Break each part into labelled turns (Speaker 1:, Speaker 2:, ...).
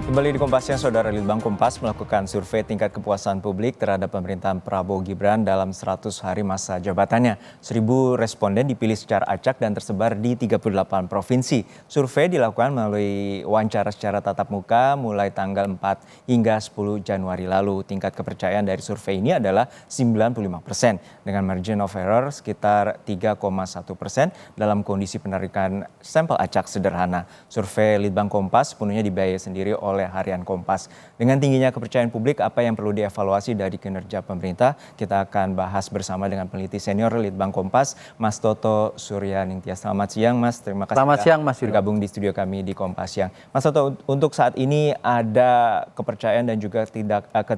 Speaker 1: Kembali di Kompas Siang, Saudara. Litbang Kompas melakukan survei tingkat kepuasan publik terhadap pemerintahan Prabowo Gibran dalam 100 hari masa jabatannya. 1.000 responden dipilih secara acak dan tersebar di 38 provinsi. Survei dilakukan melalui wawancara secara tatap muka mulai tanggal 4 hingga 10 Januari lalu. Tingkat kepercayaan dari survei ini adalah 95%, dengan margin of error sekitar 3,1% dalam kondisi penarikan sampel acak sederhana. Survei Litbang Kompas sepenuhnya dibiayai sendiri oleh Harian Kompas. Dengan tingginya kepercayaan publik, apa yang perlu dievaluasi dari kinerja pemerintah? Kita akan bahas bersama dengan peneliti senior Litbang Kompas, Mas Toto Suryaningtya. Selamat siang, Mas. Terima kasih
Speaker 2: Selamat siang, Mas
Speaker 1: bergabung di studio kami di Kompas Siang. Mas Toto, untuk saat ini ada kepercayaan dan juga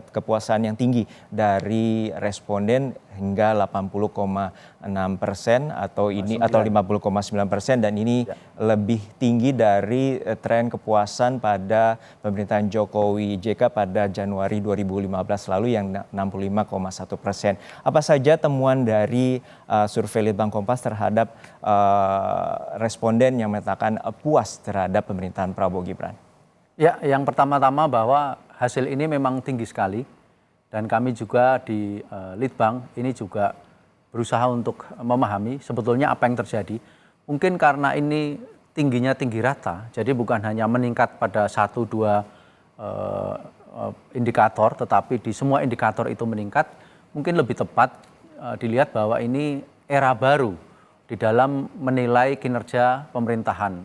Speaker 1: kepuasan yang tinggi dari responden hingga 80,6% atau 50,9%, dan ini lebih tinggi dari tren kepuasan pada pemerintahan Jokowi JK pada Januari 2015 lalu yang 65,1%. Apa saja temuan dari survei Litbang Kompas terhadap responden yang menyatakan puas terhadap pemerintahan Prabowo Gibran?
Speaker 2: Ya, yang pertama-tama bahwa hasil ini memang tinggi sekali, dan kami juga di Litbang ini juga berusaha untuk memahami sebetulnya apa yang terjadi. Mungkin karena ini tingginya tinggi rata, jadi bukan hanya meningkat pada 1-2 indikator, tetapi di semua indikator itu meningkat. Mungkin lebih tepat dilihat bahwa ini era baru di dalam menilai kinerja pemerintahan.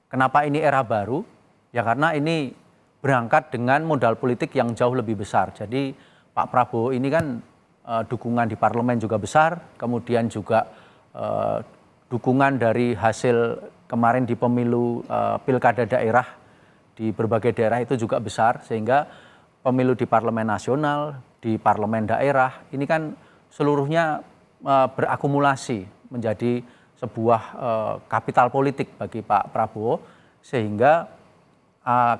Speaker 2: Kenapa ini era baru? Ya karena ini berangkat dengan modal politik yang jauh lebih besar. Jadi Pak Prabowo ini kan dukungan di parlemen juga besar, kemudian juga dukungan dari hasil kemarin di pemilu pilkada daerah di berbagai daerah itu juga besar, sehingga pemilu di parlemen nasional, di parlemen daerah ini kan seluruhnya berakumulasi menjadi sebuah kapital politik bagi Pak Prabowo, sehingga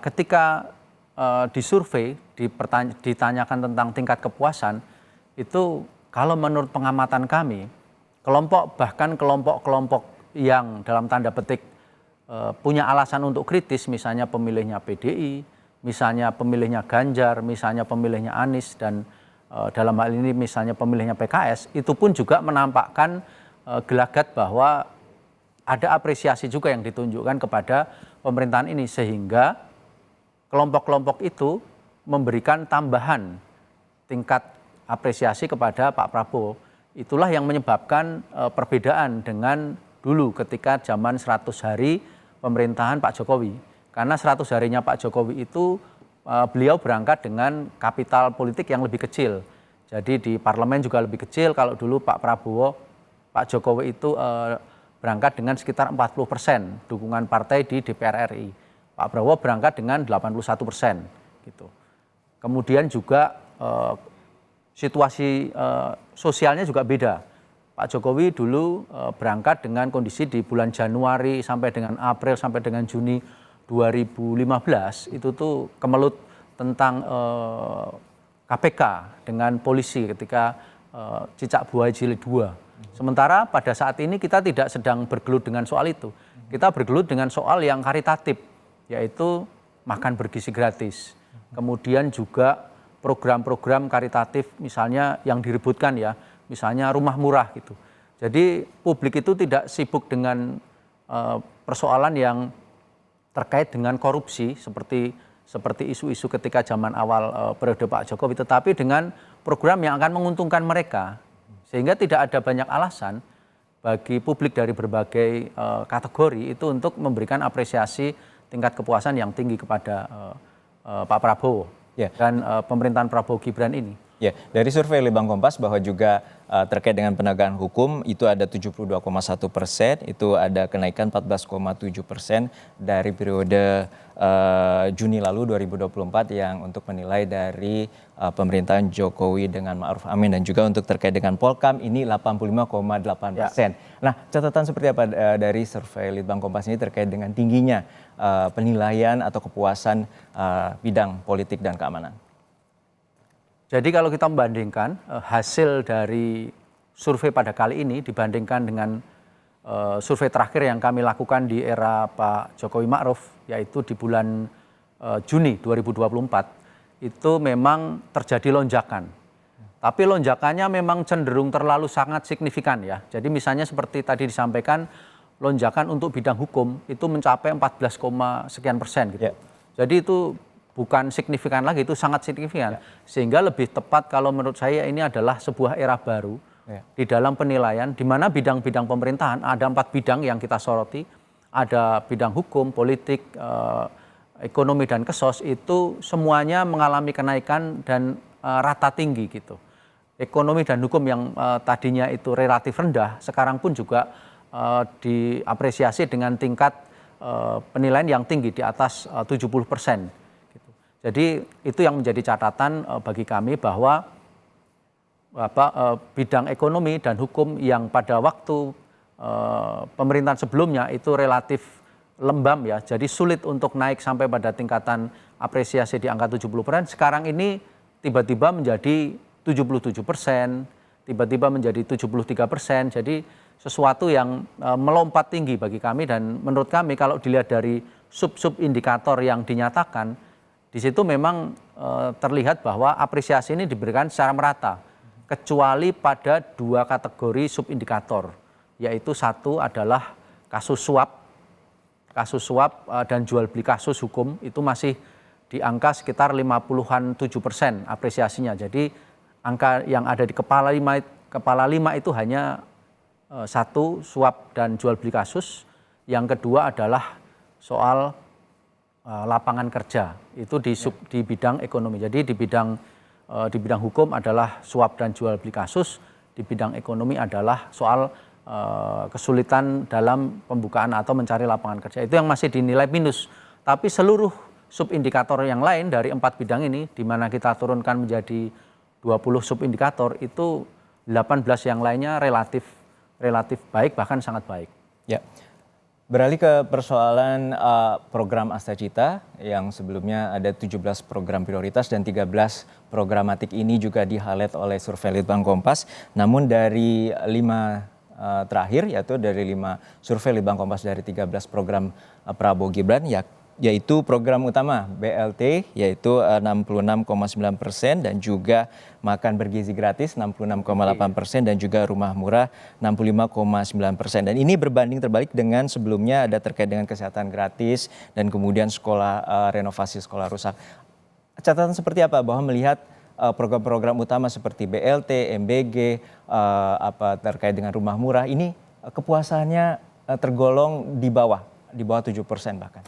Speaker 2: ketika disurvei, ditanyakan tentang tingkat kepuasan, itu kalau menurut pengamatan kami, bahkan kelompok-kelompok yang dalam tanda petik punya alasan untuk kritis, misalnya pemilihnya PDI, misalnya pemilihnya Ganjar, misalnya pemilihnya Anies, dan dalam hal ini misalnya pemilihnya PKS, itu pun juga menampakkan gelagat bahwa ada apresiasi juga yang ditunjukkan kepada pemerintahan ini, sehingga kelompok-kelompok itu memberikan tambahan tingkat apresiasi kepada Pak Prabowo. Itulah yang menyebabkan perbedaan dengan dulu ketika zaman 100 hari pemerintahan Pak Jokowi. Karena 100 harinya Pak Jokowi itu beliau berangkat dengan kapital politik yang lebih kecil. Jadi di parlemen juga lebih kecil. Kalau dulu Pak Jokowi itu berangkat dengan sekitar 40% dukungan partai di DPR RI. Pak Prabowo berangkat dengan 81% gitu. Kemudian juga situasi sosialnya juga beda. Pak Jokowi dulu berangkat dengan kondisi di bulan Januari sampai dengan April sampai dengan Juni 2015 itu tuh kemelut tentang KPK dengan polisi ketika Cicak Buaya Jilid 2. Sementara pada saat ini kita tidak sedang bergelut dengan soal itu. Kita bergelut dengan soal yang karitatif, yaitu makan bergizi gratis. Kemudian juga program-program karitatif misalnya yang direbutkan ya, misalnya rumah murah gitu. Jadi publik itu tidak sibuk dengan persoalan yang terkait dengan korupsi seperti isu-isu ketika zaman awal periode Pak Jokowi, tetapi dengan program yang akan menguntungkan mereka. Sehingga tidak ada banyak alasan bagi publik dari berbagai kategori itu untuk memberikan apresiasi tingkat kepuasan yang tinggi kepada Pak Prabowo dan pemerintahan Prabowo Gibran ini.
Speaker 1: Ya, dari survei Litbang Kompas bahwa juga terkait dengan penegakan hukum itu ada 72,1%, itu ada kenaikan 14,7% dari periode Juni lalu 2024 yang untuk menilai dari pemerintahan Jokowi dengan Ma'ruf Amin, dan juga untuk terkait dengan Polkam ini 85,8%. Nah, catatan seperti apa dari survei Litbang Kompas ini terkait dengan tingginya penilaian atau kepuasan bidang politik dan keamanan?
Speaker 2: Jadi kalau kita membandingkan hasil dari survei pada kali ini dibandingkan dengan survei terakhir yang kami lakukan di era Pak Jokowi Ma'ruf, yaitu di bulan Juni 2024 itu memang terjadi lonjakan. Tapi lonjakannya memang cenderung terlalu sangat signifikan ya. Jadi misalnya seperti tadi disampaikan, lonjakan untuk bidang hukum itu mencapai 14, sekian persen gitu.
Speaker 1: Ya.
Speaker 2: Jadi itu bukan signifikan lagi, itu sangat signifikan. Sehingga lebih tepat kalau menurut saya ini adalah sebuah era baru di dalam penilaian, di mana bidang-bidang pemerintahan, ada 4 bidang yang kita soroti, ada bidang hukum, politik, ekonomi dan kesos, itu semuanya mengalami kenaikan dan rata tinggi gitu. Ekonomi dan hukum yang tadinya itu relatif rendah, sekarang pun juga diapresiasi dengan tingkat penilaian yang tinggi di atas 70%. Gitu. Jadi itu yang menjadi catatan bagi kami bahwa bidang ekonomi dan hukum yang pada waktu pemerintahan sebelumnya itu relatif lembam ya, jadi sulit untuk naik sampai pada tingkatan apresiasi di angka 70%. Sekarang ini tiba-tiba menjadi 77%, tiba-tiba menjadi 73%. Jadi sesuatu yang melompat tinggi bagi kami, dan menurut kami kalau dilihat dari sub-sub indikator yang dinyatakan, di situ memang terlihat bahwa apresiasi ini diberikan secara merata, kecuali pada 2 kategori sub indikator, yaitu satu adalah kasus suap dan jual beli kasus hukum itu masih di angka sekitar 57% apresiasinya. Jadi angka yang ada di kepala 5 itu hanya satu, suap dan jual beli kasus. Yang kedua adalah soal lapangan kerja, itu di bidang ekonomi. Jadi di bidang hukum adalah suap dan jual beli kasus, di bidang ekonomi adalah soal kesulitan dalam pembukaan atau mencari lapangan kerja. Itu yang masih dinilai minus. Tapi seluruh subindikator yang lain dari 4 bidang ini, di mana kita turunkan menjadi 20 subindikator, itu 18 yang lainnya relatif baik, bahkan sangat baik.
Speaker 1: Ya. Beralih ke persoalan program Astacita yang sebelumnya ada 17 program prioritas dan 13 programatik ini juga di-highlight oleh survei Litbang Kompas. Namun dari 5 terakhir, yaitu dari 5 survei Litbang Kompas dari 13 program Prabowo Gibran, yaitu program utama BLT yaitu 66,9% dan juga makan bergizi gratis 66,8% dan juga rumah murah 65,9%. Dan ini berbanding terbalik dengan sebelumnya ada terkait dengan kesehatan gratis dan kemudian renovasi sekolah rusak. Catatan seperti apa bahwa melihat program-program utama seperti BLT, MBG, terkait dengan rumah murah ini kepuasannya tergolong di bawah 7% bahkan.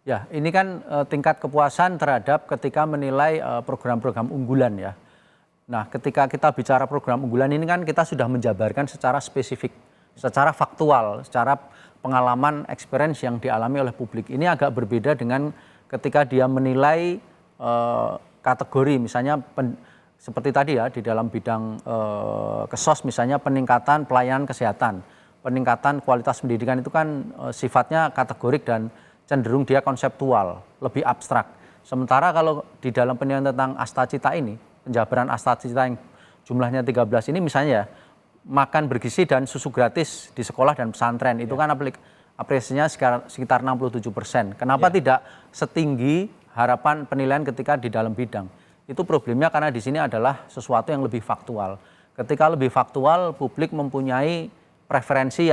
Speaker 2: Ya, ini kan tingkat kepuasan terhadap ketika menilai program-program unggulan ya. Nah, ketika kita bicara program unggulan ini kan kita sudah menjabarkan secara spesifik, secara faktual, secara pengalaman, experience yang dialami oleh publik. Ini agak berbeda dengan ketika dia menilai kategori, misalnya seperti tadi ya, di dalam bidang kesos misalnya peningkatan pelayanan kesehatan, peningkatan kualitas pendidikan, itu kan sifatnya kategorik dan cenderung dia konseptual, lebih abstrak. Sementara kalau di dalam penilaian tentang Astacita ini, penjabaran Astacita yang jumlahnya 13 ini misalnya makan bergizi dan susu gratis di sekolah dan pesantren, itu kan apresiasinya sekitar 67%. Kenapa tidak setinggi harapan penilaian ketika di dalam bidang? Itu problemnya karena di sini adalah sesuatu yang lebih faktual. Ketika lebih faktual, publik mempunyai preferensi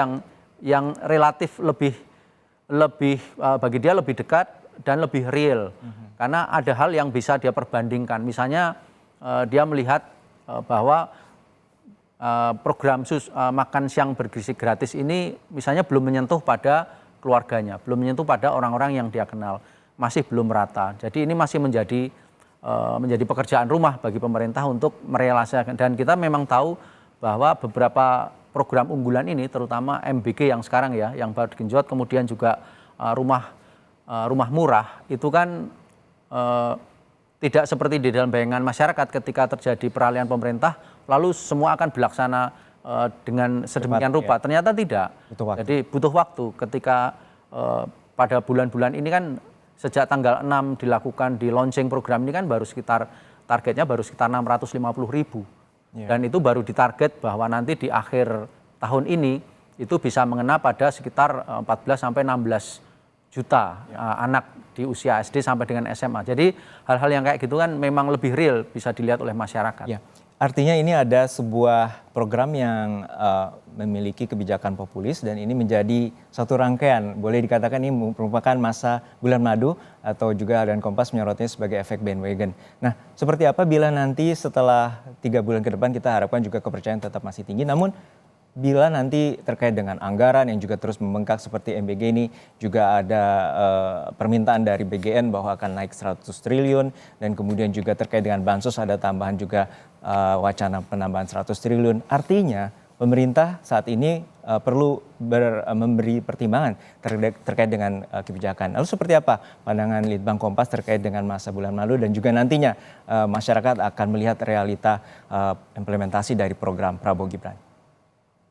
Speaker 2: yang relatif lebih bagi dia lebih dekat dan lebih real. Karena ada hal yang bisa dia perbandingkan. Misalnya dia melihat bahwa program makan siang bergizi gratis ini misalnya belum menyentuh pada keluarganya, belum menyentuh pada orang-orang yang dia kenal, masih belum merata. Jadi ini masih menjadi pekerjaan rumah bagi pemerintah untuk merealisasikan. Dan kita memang tahu bahwa beberapa program unggulan ini, terutama MBG yang sekarang ya, yang baru digenjot, kemudian juga rumah murah, itu kan tidak seperti di dalam bayangan masyarakat ketika terjadi peralihan pemerintah, lalu semua akan dilaksana dengan sedemikian rupa. Ternyata tidak. Jadi butuh waktu. Ketika pada bulan-bulan ini kan sejak tanggal 6 dilakukan di launching program ini kan targetnya baru sekitar 650.000. Dan itu baru ditarget bahwa nanti di akhir tahun ini itu bisa mengena pada sekitar 14 sampai 16 juta anak di usia SD sampai dengan SMA. Jadi hal-hal yang kayak gitu kan memang lebih real bisa dilihat oleh masyarakat.
Speaker 1: Ya, artinya ini ada sebuah program yang memiliki kebijakan populis dan ini menjadi satu rangkaian. Boleh dikatakan ini merupakan masa bulan madu atau juga Harian Kompas menyorotnya sebagai efek bandwagon. Nah, seperti apa bila nanti setelah 3 bulan ke depan kita harapkan juga kepercayaan tetap masih tinggi. Namun bila nanti terkait dengan anggaran yang juga terus membengkak seperti MBG ini, juga ada permintaan dari BGN bahwa akan naik 100 triliun dan kemudian juga terkait dengan bansos ada tambahan juga wacana penambahan 100 triliun. Artinya pemerintah saat ini perlu memberi pertimbangan terkait dengan kebijakan. Lalu seperti apa pandangan Litbang Kompas terkait dengan masa bulan madu dan juga nantinya masyarakat akan melihat realita implementasi dari program Prabowo Gibran?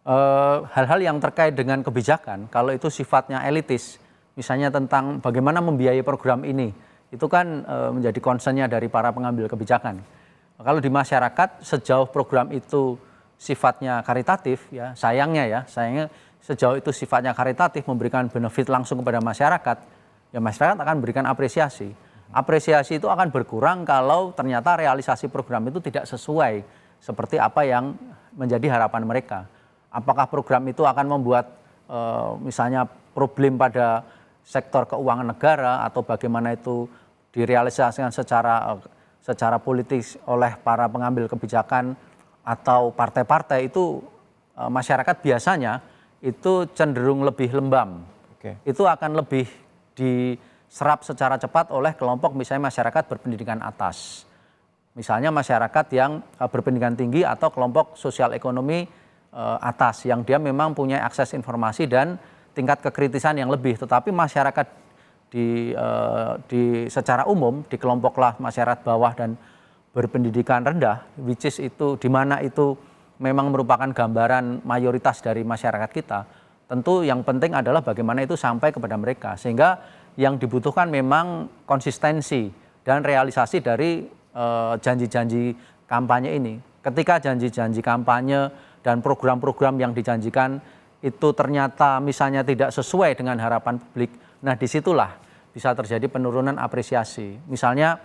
Speaker 2: Hal-hal yang terkait dengan kebijakan, kalau itu sifatnya elitis, misalnya tentang bagaimana membiayai program ini, itu kan menjadi concernnya dari para pengambil kebijakan. Kalau di masyarakat, sejauh program itu sifatnya karitatif, ya sayangnya sejauh itu sifatnya karitatif, memberikan benefit langsung kepada masyarakat, ya masyarakat akan memberikan apresiasi. Apresiasi itu akan berkurang kalau ternyata realisasi program itu tidak sesuai seperti apa yang menjadi harapan mereka. Apakah program itu akan membuat misalnya problem pada sektor keuangan negara atau bagaimana itu direalisasikan secara politis oleh para pengambil kebijakan atau partai-partai itu masyarakat biasanya itu cenderung lebih lembam. Itu akan lebih diserap secara cepat oleh kelompok misalnya masyarakat berpendidikan atas. Misalnya masyarakat yang berpendidikan tinggi atau kelompok sosial ekonomi atas yang dia memang punya akses informasi dan tingkat kekritisan yang lebih, tetapi masyarakat di secara umum di kelompoklah masyarakat bawah dan berpendidikan rendah, which is itu di mana itu memang merupakan gambaran mayoritas dari masyarakat kita. Tentu yang penting adalah bagaimana itu sampai kepada mereka, sehingga yang dibutuhkan memang konsistensi dan realisasi dari janji-janji kampanye ini. Ketika janji-janji kampanye dan program-program yang dijanjikan itu ternyata misalnya tidak sesuai dengan harapan publik, nah disitulah bisa terjadi penurunan apresiasi. Misalnya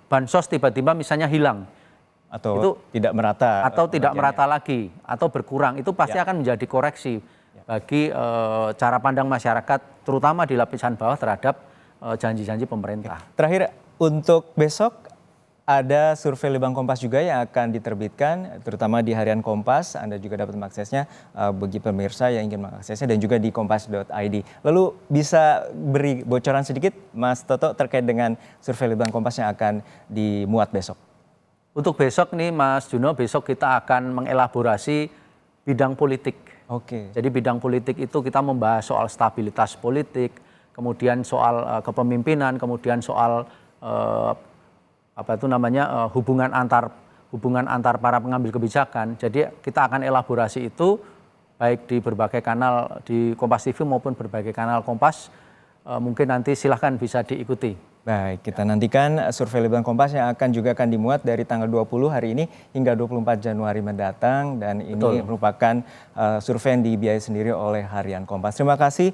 Speaker 2: bansos tiba-tiba misalnya hilang.
Speaker 1: Atau
Speaker 2: itu,
Speaker 1: tidak merata.
Speaker 2: Atau tidak merata lagi, atau berkurang. Itu pasti akan menjadi koreksi bagi cara pandang masyarakat, terutama di lapisan bawah terhadap janji-janji pemerintah.
Speaker 1: Terakhir, untuk besok ada survei Litbang Kompas juga yang akan diterbitkan, terutama di Harian Kompas. Anda juga dapat mengaksesnya bagi pemirsa yang ingin mengaksesnya dan juga di kompas.id. Lalu bisa beri bocoran sedikit, Mas Toto, terkait dengan survei Litbang Kompas yang akan dimuat besok?
Speaker 2: Untuk besok nih Mas Juno, besok kita akan mengelaborasi bidang politik. Jadi bidang politik itu kita membahas soal stabilitas politik, kemudian soal kepemimpinan, kemudian soal hubungan antar para pengambil kebijakan. Jadi kita akan elaborasi itu baik di berbagai kanal di Kompas TV maupun berbagai kanal Kompas. Mungkin nanti silahkan bisa diikuti.
Speaker 1: Baik, kita nantikan survei Litbang Kompas yang akan dimuat dari tanggal 20 hari ini hingga 24 Januari mendatang, dan ini merupakan survei yang dibiayai sendiri oleh Harian Kompas. Terima kasih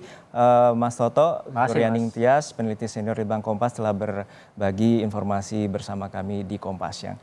Speaker 1: Mas Toto Suryaning Tias, peneliti senior Litbang Kompas, telah berbagi informasi bersama kami di Kompas Siang.